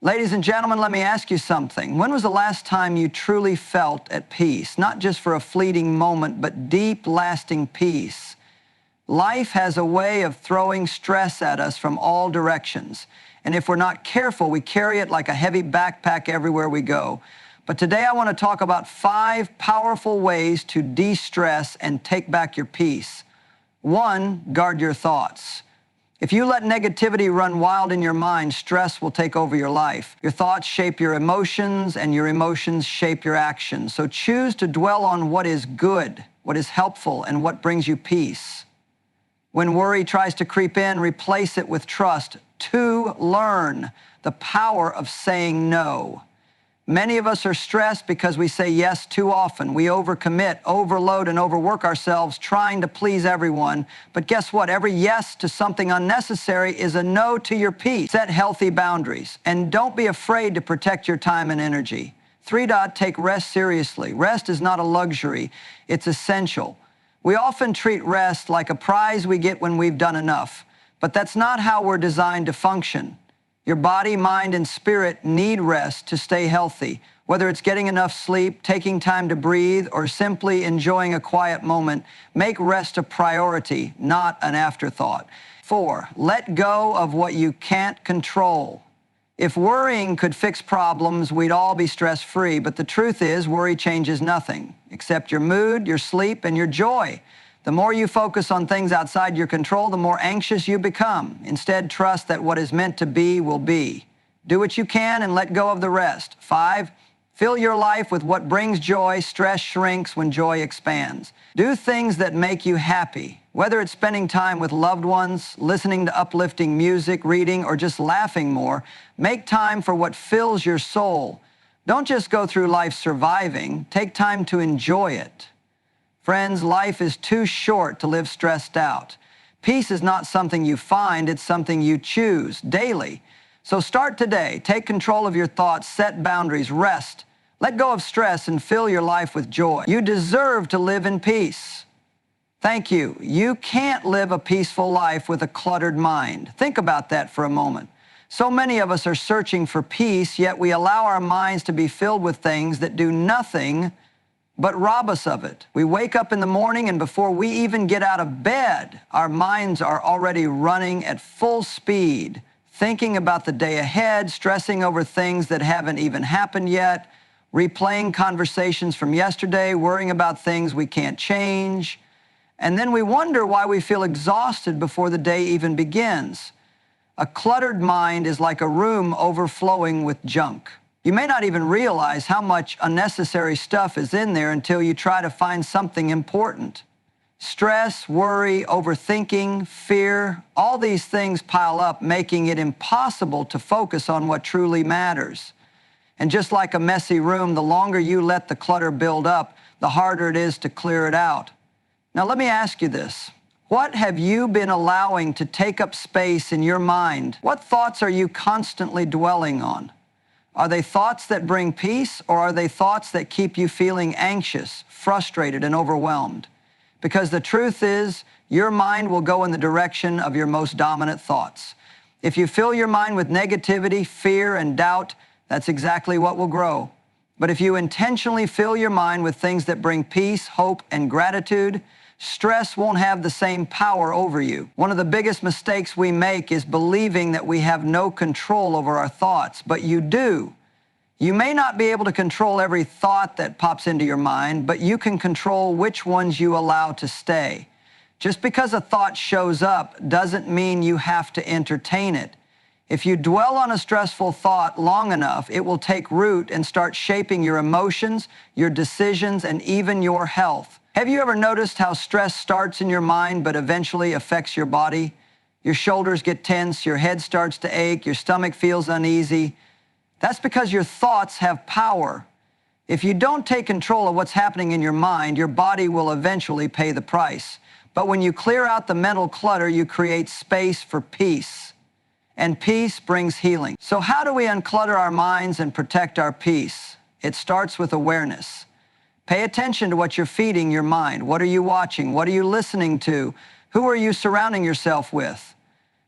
Ladies and gentlemen, let me ask you something. When was the last time you truly felt at peace? Not just for a fleeting moment, but deep, lasting peace. Life has a way of throwing stress at us from all directions. And if we're not careful, we carry it like a heavy backpack everywhere we go. But today I want to talk about 5 powerful ways to de-stress and take back your peace. 1, guard your thoughts. If you let negativity run wild in your mind, stress will take over your life. Your thoughts shape your emotions, and your emotions shape your actions. So choose to dwell on what is good, what is helpful, and what brings you peace. When worry tries to creep in, replace it with trust. 2, learn the power of saying no. Many of us are stressed because we say yes too often. We overcommit, overload, and overwork ourselves trying to please everyone. But guess what? Every yes to something unnecessary is a no to your peace. Set healthy boundaries, and don't be afraid to protect your time and energy. 3. Take rest seriously. Rest is not a luxury. It's essential. We often treat rest like a prize we get when we've done enough. But that's not how we're designed to function. Your body, mind, and spirit need rest to stay healthy. Whether it's getting enough sleep, taking time to breathe, or simply enjoying a quiet moment, make rest a priority, not an afterthought. 4, let go of what you can't control. If worrying could fix problems, we'd all be stress-free, but the truth is, worry changes nothing, except your mood, your sleep, and your joy. The more you focus on things outside your control, the more anxious you become. Instead, trust that what is meant to be will be. Do what you can and let go of the rest. 5, fill your life with what brings joy. Stress shrinks when joy expands. Do things that make you happy, whether it's spending time with loved ones, listening to uplifting music, reading, or just laughing more. Make time for what fills your soul. Don't just go through life surviving. Take time to enjoy it. Friends, life is too short to live stressed out. Peace is not something you find, it's something you choose daily. So start today. Take control of your thoughts, set boundaries, rest. Let go of stress and fill your life with joy. You deserve to live in peace. Thank you. You can't live a peaceful life with a cluttered mind. Think about that for a moment. So many of us are searching for peace, yet we allow our minds to be filled with things that do nothing but rob us of it. We wake up in the morning, and before we even get out of bed, our minds are already running at full speed, thinking about the day ahead, stressing over things that haven't even happened yet, replaying conversations from yesterday, worrying about things we can't change. And then we wonder why we feel exhausted before the day even begins. A cluttered mind is like a room overflowing with junk. You may not even realize how much unnecessary stuff is in there until you try to find something important. Stress, worry, overthinking, fear, all these things pile up, making it impossible to focus on what truly matters. And just like a messy room, the longer you let the clutter build up, the harder it is to clear it out. Now let me ask you this. What have you been allowing to take up space in your mind? What thoughts are you constantly dwelling on? Are they thoughts that bring peace, or are they thoughts that keep you feeling anxious, frustrated, and overwhelmed? Because the truth is, your mind will go in the direction of your most dominant thoughts. If you fill your mind with negativity, fear, and doubt, that's exactly what will grow. But if you intentionally fill your mind with things that bring peace, hope, and gratitude, stress won't have the same power over you. One of the biggest mistakes we make is believing that we have no control over our thoughts, but you do. You may not be able to control every thought that pops into your mind, but you can control which ones you allow to stay. Just because a thought shows up doesn't mean you have to entertain it. If you dwell on a stressful thought long enough, it will take root and start shaping your emotions, your decisions, and even your health. Have you ever noticed how stress starts in your mind but eventually affects your body? Your shoulders get tense, your head starts to ache, your stomach feels uneasy. That's because your thoughts have power. If you don't take control of what's happening in your mind, your body will eventually pay the price. But when you clear out the mental clutter, you create space for peace. And peace brings healing. So how do we unclutter our minds and protect our peace? It starts with awareness. Pay attention to what you're feeding your mind. What are you watching? What are you listening to? Who are you surrounding yourself with?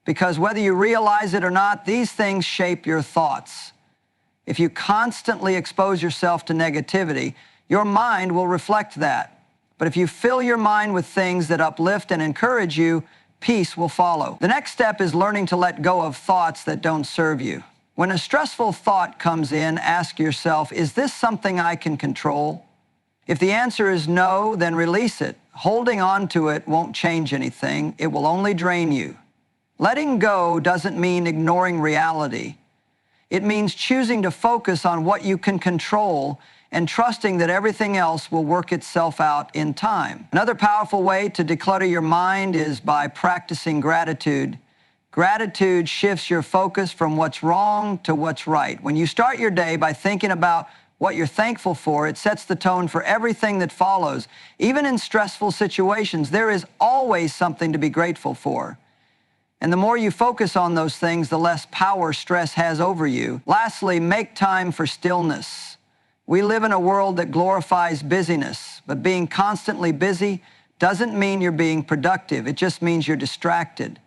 Because whether you realize it or not, these things shape your thoughts. If you constantly expose yourself to negativity, your mind will reflect that. But if you fill your mind with things that uplift and encourage you, peace will follow. The next step is learning to let go of thoughts that don't serve you. When a stressful thought comes in, ask yourself, is this something I can control? If the answer is no, then release it. Holding on to it won't change anything. It will only drain you. Letting go doesn't mean ignoring reality. It means choosing to focus on what you can control and trusting that everything else will work itself out in time. Another powerful way to declutter your mind is by practicing gratitude. Gratitude shifts your focus from what's wrong to what's right. When you start your day by thinking about what you're thankful for, it sets the tone for everything that follows. Even in stressful situations, there is always something to be grateful for. And the more you focus on those things, the less power stress has over you. Lastly, make time for stillness. We live in a world that glorifies busyness, but being constantly busy doesn't mean you're being productive. It just means you're distracted.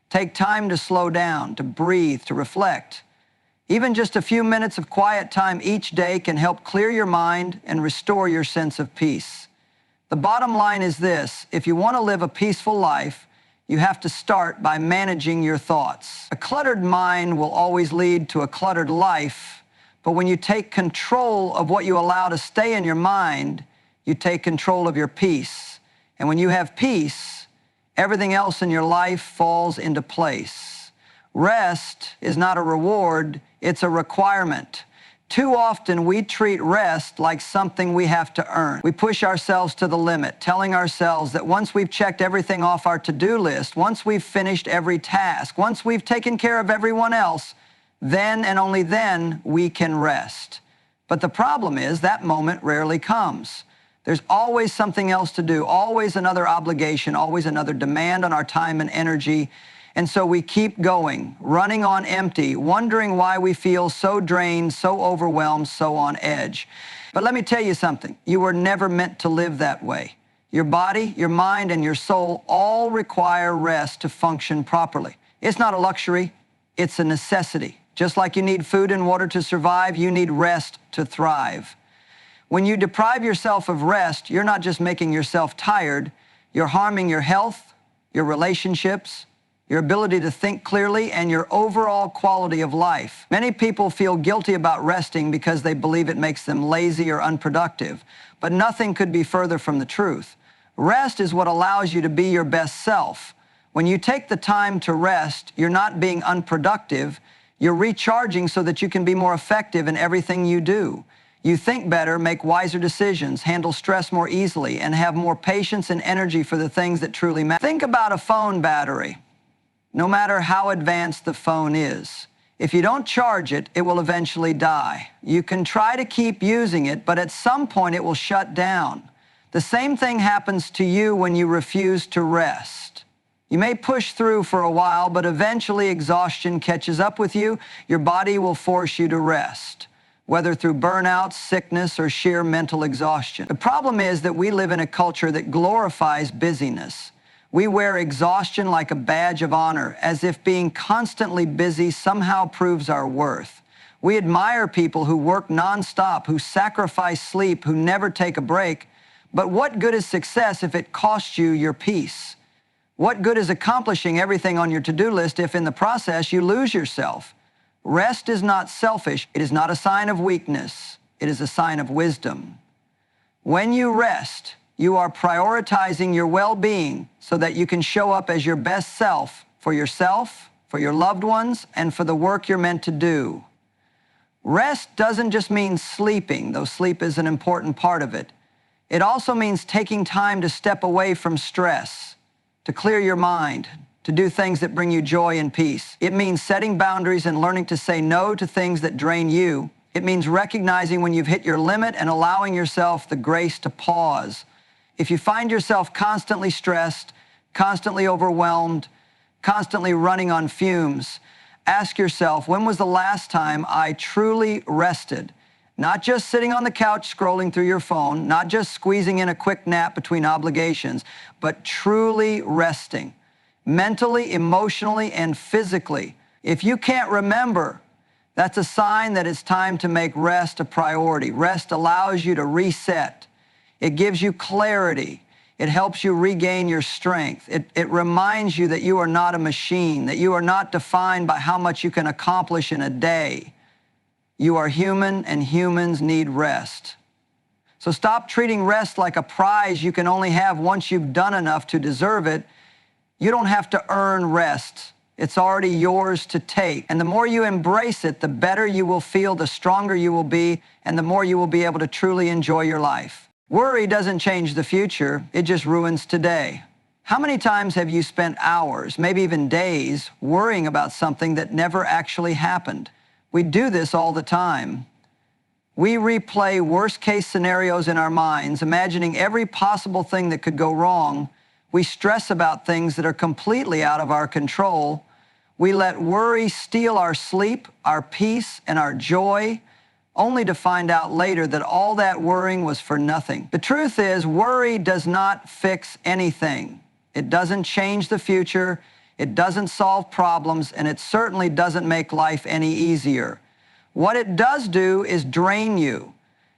Take time to slow down, to breathe, to reflect. Even just a few minutes of quiet time each day can help clear your mind and restore your sense of peace. The bottom line is this: if you want to live a peaceful life, you have to start by managing your thoughts. A cluttered mind will always lead to a cluttered life, but when you take control of what you allow to stay in your mind, you take control of your peace. And when you have peace, everything else in your life falls into place. Rest is not a reward, it's a requirement. Too often we treat rest like something we have to earn. We push ourselves to the limit, telling ourselves that once we've checked everything off our to-do list, once we've finished every task, once we've taken care of everyone else, then and only then we can rest. But the problem is that moment rarely comes. There's always something else to do, always another obligation, always another demand on our time and energy. And so we keep going, running on empty, wondering why we feel so drained, so overwhelmed, so on edge. But let me tell you something. You were never meant to live that way. Your body, your mind, and your soul all require rest to function properly. It's not a luxury, it's a necessity. Just like you need food and water to survive, you need rest to thrive. When you deprive yourself of rest, you're not just making yourself tired, you're harming your health, your relationships, your ability to think clearly, and your overall quality of life. Many people feel guilty about resting because they believe it makes them lazy or unproductive, but nothing could be further from the truth. Rest is what allows you to be your best self. When you take the time to rest, you're not being unproductive, you're recharging so that you can be more effective in everything you do. You think better, make wiser decisions, handle stress more easily, and have more patience and energy for the things that truly matter. Think about a phone battery. No matter how advanced the phone is, if you don't charge it, it will eventually die. You can try to keep using it, but at some point it will shut down. The same thing happens to you when you refuse to rest. You may push through for a while, but eventually exhaustion catches up with you. Your body will force you to rest, whether through burnout, sickness, or sheer mental exhaustion. The problem is that we live in a culture that glorifies busyness. We wear exhaustion like a badge of honor, as if being constantly busy somehow proves our worth. We admire people who work nonstop, who sacrifice sleep, who never take a break. But what good is success if it costs you your peace? What good is accomplishing everything on your to-do list if in the process you lose yourself? Rest is not selfish. It is not a sign of weakness. It is a sign of wisdom. When you rest, you are prioritizing your well-being so that you can show up as your best self, for your loved ones, and for the work you're meant to do. Rest doesn't just mean sleeping, though sleep is an important part of it. It also means taking time to step away from stress, to clear your mind, to do things that bring you joy and peace. It means setting boundaries and learning to say no to things that drain you. It means recognizing when you've hit your limit and allowing yourself the grace to pause. If you find yourself constantly stressed, constantly overwhelmed, constantly running on fumes, ask yourself, when was the last time I truly rested? Not just sitting on the couch scrolling through your phone, not just squeezing in a quick nap between obligations, but truly resting, mentally, emotionally, and physically. If you can't remember, That's a sign that it's time to make rest a priority. Rest allows you to reset. It gives you clarity. It helps you regain your strength. It reminds you that you are not a machine, that you are not defined by how much you can accomplish in a day. You are human, and humans need rest. So stop treating rest like a prize you can only have once you've done enough to deserve it. You don't have to earn rest. It's already yours to take. And the more you embrace it, the better you will feel, the stronger you will be, and the more you will be able to truly enjoy your life. Worry doesn't change the future, it just ruins today. How many times have you spent hours, maybe even days, worrying about something that never actually happened? We do this all the time. We replay worst-case scenarios in our minds, imagining every possible thing that could go wrong. We stress about things that are completely out of our control. We let worry steal our sleep, our peace, and our joy, only to find out later that all that worrying was for nothing. The truth is, worry does not fix anything. It doesn't change the future, it doesn't solve problems, and it certainly doesn't make life any easier. What it does do is drain you.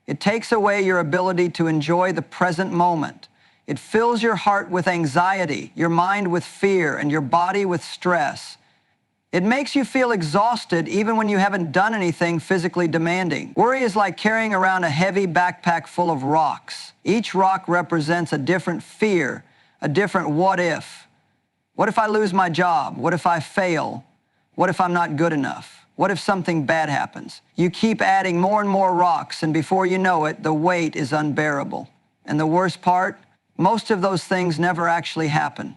It takes away your ability to enjoy the present moment. It fills your heart with anxiety, your mind with fear, and your body with stress. It makes you feel exhausted even when you haven't done anything physically demanding. Worry is like carrying around a heavy backpack full of rocks. Each rock represents a different fear, a different what if. What if I lose my job? What if I fail? What if I'm not good enough? What if something bad happens? You keep adding more and more rocks, and before you know it, the weight is unbearable. And the worst part, most of those things never actually happen.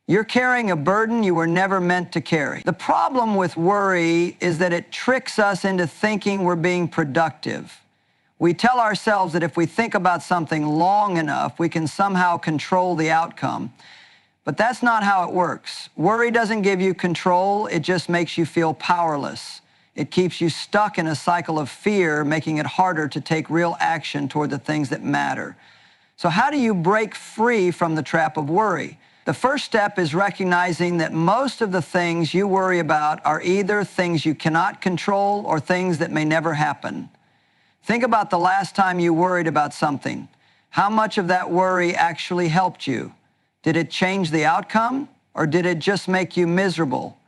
You're carrying a burden you were never meant to carry. The problem with worry is that it tricks us into thinking we're being productive. We tell ourselves that if we think about something long enough, we can somehow control the outcome. But that's not how it works. Worry doesn't give you control, it just makes you feel powerless. It keeps you stuck in a cycle of fear, making it harder to take real action toward the things that matter. So how do you break free from the trap of worry? The first step is recognizing that most of the things you worry about are either things you cannot control or things that may never happen. Think about the last time you worried about something. How much of that worry actually helped you? Did it change the outcome, or did it just make you miserable?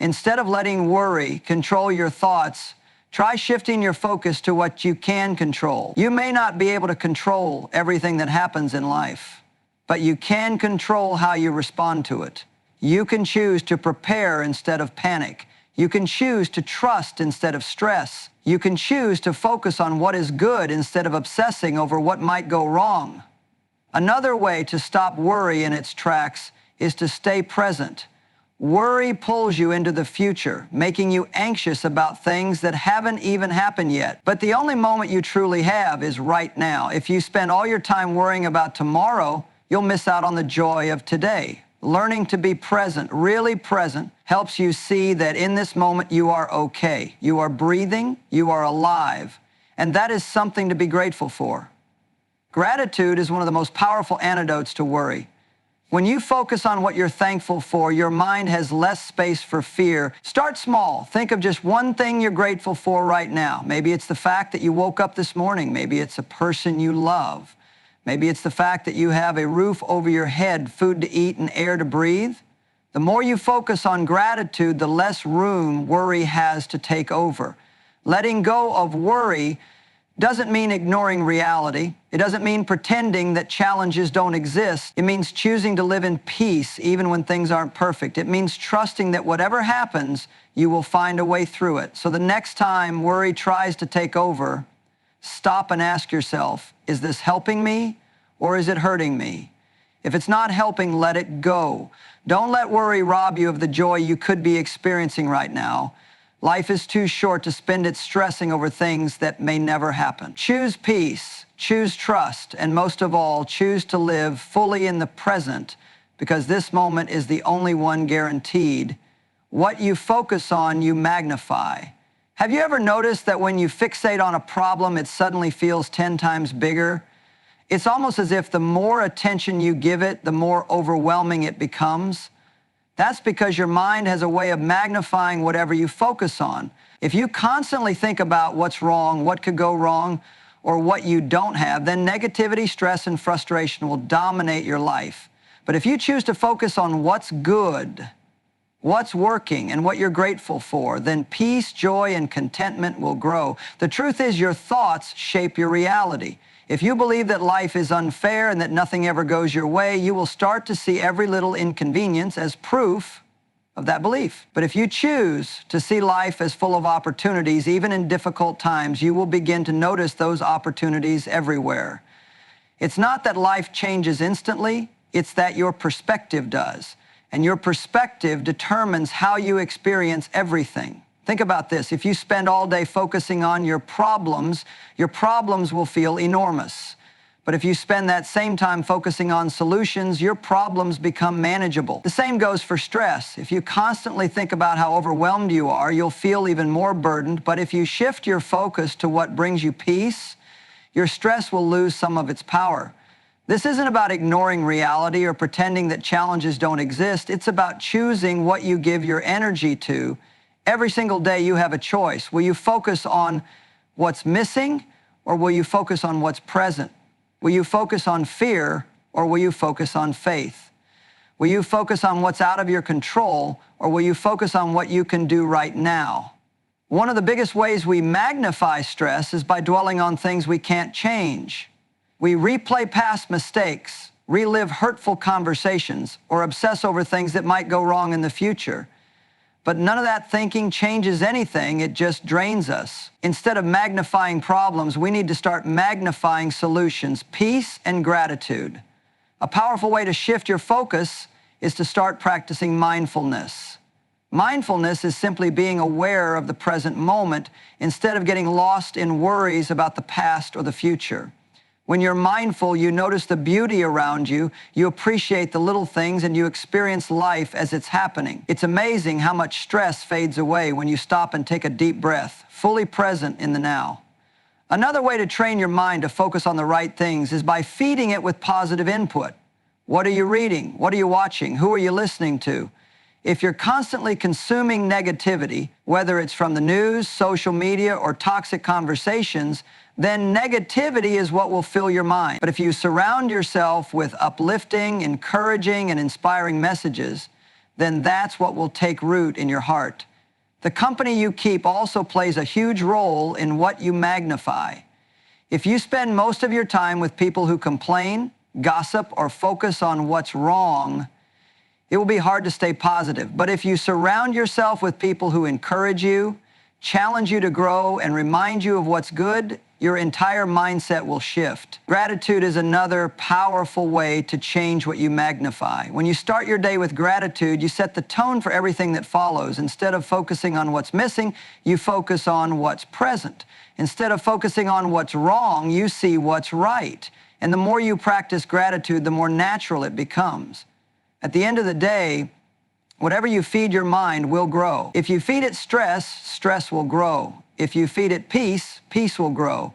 Instead of letting worry control your thoughts, try shifting your focus to what you can control. You may not be able to control everything that happens in life, but you can control how you respond to it. You can choose to prepare instead of panic. You can choose to trust instead of stress. You can choose to focus on what is good instead of obsessing over what might go wrong. Another way to stop worry in its tracks is to stay present. Worry pulls you into the future, making you anxious about things that haven't even happened yet. But the only moment you truly have is right now. If you spend all your time worrying about tomorrow, you'll miss out on the joy of today. Learning to be present, really present, helps you see that in this moment you are okay. You are breathing, you are alive, and that is something to be grateful for. Gratitude is one of the most powerful antidotes to worry. When you focus on what you're thankful for, your mind has less space for fear. Start small. Think of just one thing you're grateful for right now. Maybe it's the fact that you woke up this morning. Maybe it's a person you love. Maybe it's the fact that you have a roof over your head, food to eat, and air to breathe. The more you focus on gratitude, the less room worry has to take over. Letting go of worry doesn't mean ignoring reality. It doesn't mean pretending that challenges don't exist. It means choosing to live in peace even when things aren't perfect. It means trusting that whatever happens, you will find a way through it. So the next time worry tries to take over, stop and ask yourself, is this helping me or is it hurting me? If it's not helping, let it go. Don't let worry rob you of the joy you could be experiencing right now. Life is too short to spend it stressing over things that may never happen. Choose peace, choose trust, and most of all, choose to live fully in the present, because this moment is the only one guaranteed. What you focus on, you magnify. Have you ever noticed that when you fixate on a problem, it suddenly feels 10 times bigger? It's almost as if the more attention you give it, the more overwhelming it becomes. That's because your mind has a way of magnifying whatever you focus on. If you constantly think about what's wrong, what could go wrong, or what you don't have, then negativity, stress, and frustration will dominate your life. But if you choose to focus on what's good, what's working, and what you're grateful for, then peace, joy, and contentment will grow. The truth is, your thoughts shape your reality. If you believe that life is unfair and that nothing ever goes your way, you will start to see every little inconvenience as proof of that belief. But if you choose to see life as full of opportunities, even in difficult times, you will begin to notice those opportunities everywhere. It's not that life changes instantly, it's that your perspective does. And your perspective determines how you experience everything. Think about this. If you spend all day focusing on your problems will feel enormous. But if you spend that same time focusing on solutions, your problems become manageable. The same goes for stress. If you constantly think about how overwhelmed you are, you'll feel even more burdened. But if you shift your focus to what brings you peace, your stress will lose some of its power. This isn't about ignoring reality or pretending that challenges don't exist. It's about choosing what you give your energy to. Every single day you have a choice. Will you focus on what's missing, or will you focus on what's present? Will you focus on fear, or will you focus on faith? Will you focus on what's out of your control, or will you focus on what you can do right now? One of the biggest ways we magnify stress is by dwelling on things we can't change. We replay past mistakes, relive hurtful conversations, or obsess over things that might go wrong in the future. But none of that thinking changes anything, it just drains us. Instead of magnifying problems, we need to start magnifying solutions, peace and gratitude. A powerful way to shift your focus is to start practicing mindfulness. Mindfulness is simply being aware of the present moment instead of getting lost in worries about the past or the future. When you're mindful, you notice the beauty around you, you appreciate the little things, and you experience life as it's happening. It's amazing how much stress fades away when you stop and take a deep breath, fully present in the now. Another way to train your mind to focus on the right things is by feeding it with positive input. What are you reading? What are you watching? Who are you listening to? If you're constantly consuming negativity, whether it's from the news, social media, or toxic conversations, then negativity is what will fill your mind. But if you surround yourself with uplifting, encouraging, and inspiring messages, then that's what will take root in your heart. The company you keep also plays a huge role in what you magnify. If you spend most of your time with people who complain, gossip, or focus on what's wrong, it will be hard to stay positive. But if you surround yourself with people who encourage you, challenge you to grow, and remind you of what's good, your entire mindset will shift. Gratitude is another powerful way to change what you magnify. When you start your day with gratitude, you set the tone for everything that follows. Instead of focusing on what's missing, you focus on what's present. Instead of focusing on what's wrong, you see what's right. And the more you practice gratitude, the more natural it becomes. At the end of the day, whatever you feed your mind will grow. If you feed it stress, stress will grow. If you feed it peace, peace will grow.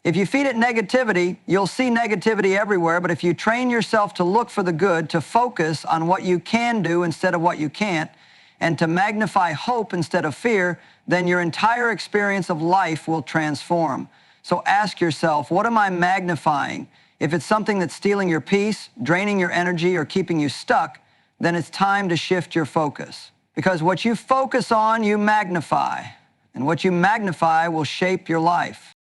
If you feed it negativity, you'll see negativity everywhere, but if you train yourself to look for the good, to focus on what you can do instead of what you can't, and to magnify hope instead of fear, then your entire experience of life will transform. So ask yourself, what am I magnifying? If it's something that's stealing your peace, draining your energy, or keeping you stuck, then it's time to shift your focus. Because what you focus on, you magnify. And what you magnify will shape your life.